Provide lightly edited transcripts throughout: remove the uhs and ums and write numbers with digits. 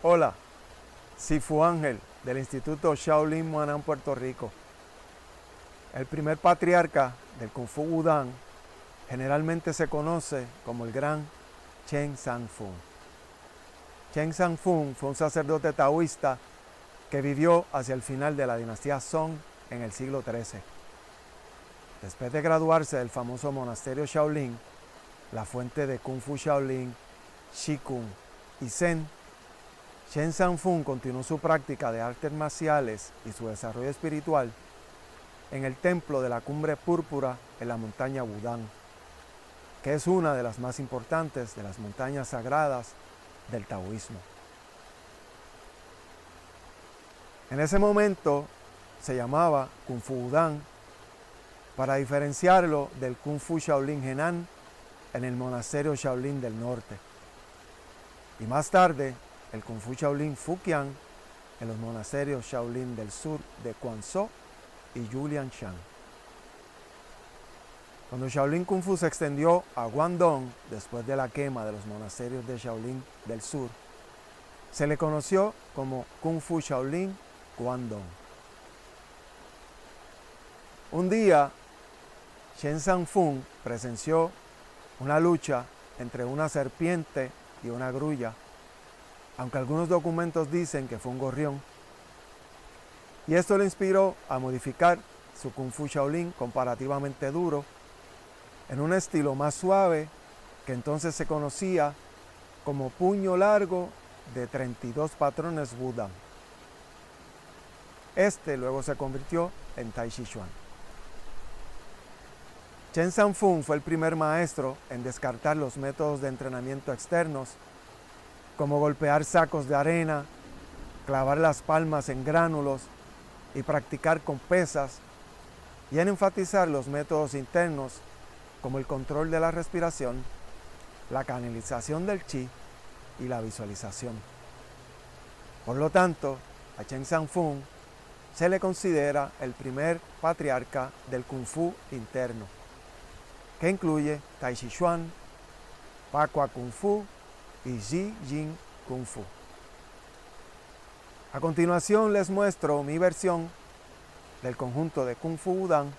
Hola, Sifu Ángel del Instituto Shaolin Muanam, Puerto Rico. El primer patriarca del Kung Fu Wudang generalmente se conoce como el gran Chen Zhangfeng. Chen Zhangfeng fue un sacerdote taoísta que vivió hacia el final de la dinastía Song en el siglo XIII. Después de graduarse del famoso monasterio Shaolin, la fuente de Kung Fu Shaolin, Qigong y Zen, Chen Zhangfeng continuó su práctica de artes marciales y su desarrollo espiritual en el templo de la Cumbre Púrpura en la montaña Wudang, que es una de las más importantes de las montañas sagradas del taoísmo. En ese momento se llamaba Kung Fu Wudang para diferenciarlo del Kung Fu Shaolin Henan en el monasterio Shaolin del norte, y más tarde el Kung Fu Shaolin Fuqian en los monasterios Shaolin del sur de Quanzhou y Yulianshan. Cuando Shaolin Kung Fu se extendió a Guangdong después de la quema de los monasterios de Shaolin del sur, se le conoció como Kung Fu Shaolin Guangdong. Un día, Chen Zhangfeng presenció una lucha entre una serpiente y una grulla, aunque algunos documentos dicen que fue un gorrión. Y esto le inspiró a modificar su Kung Fu Shaolin comparativamente duro en un estilo más suave que entonces se conocía como puño largo de 32 patrones Wudang. Este luego se convirtió en Tai Chi Chuan. Chen Zhangfeng fue el primer maestro en descartar los métodos de entrenamiento externos, como golpear sacos de arena, clavar las palmas en gránulos y practicar con pesas, y en enfatizar los métodos internos como el control de la respiración, la canalización del chi y la visualización. Por lo tanto, a Chen Zhangfeng se le considera el primer patriarca del Kung Fu interno, que incluye Tai Chi Chuan, Pa Kua Kung Fu y Ji Jin Kung Fu. A continuación les muestro mi versión del conjunto de Kung Fu Wudang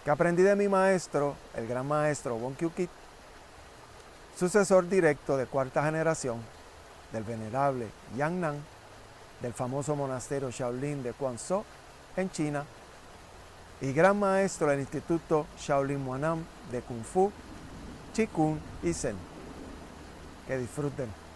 que aprendí de mi maestro, el gran maestro Won Kyu Kit, sucesor directo de cuarta generación del venerable Yang Nan, del famoso monasterio Shaolin de Quanzhou en China, y gran maestro del Instituto Shaolin Muanam de Kung Fu, Qigong y Zen. Que disfruten.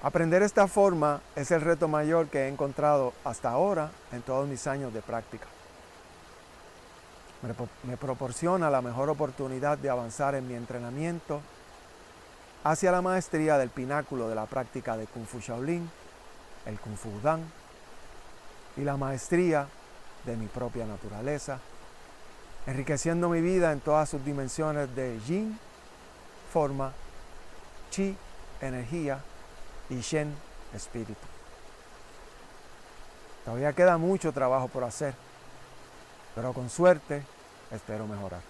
Aprender esta forma es el reto mayor que he encontrado hasta ahora en todos mis años de práctica. Me proporciona la mejor oportunidad de avanzar en mi entrenamiento hacia la maestría del pináculo de la práctica de Kung Fu Shaolin, el Kung Fu Dan, y la maestría de mi propia naturaleza, enriqueciendo mi vida en todas sus dimensiones de Yin, forma, Qi, energía, y Shen, espíritu. Todavía queda mucho trabajo por hacer, pero con suerte espero mejorar.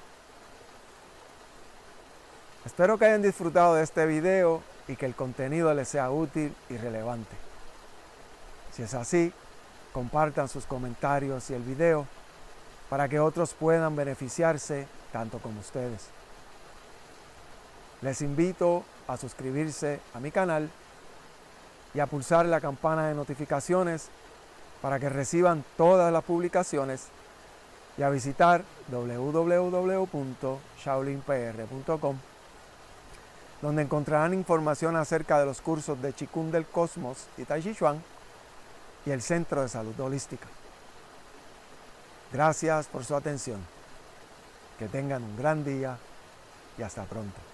Espero que hayan disfrutado de este video y que el contenido les sea útil y relevante. Si es así, compartan sus comentarios y el video para que otros puedan beneficiarse tanto como ustedes. Les invito a suscribirse a mi canal y a pulsar la campana de notificaciones para que reciban todas las publicaciones y a visitar www.shaolinpr.com, donde encontrarán información acerca de los cursos de Qigong del Cosmos y Tai Chi Chuan y el Centro de Salud Holística. Gracias por su atención. Que tengan un gran día y hasta pronto.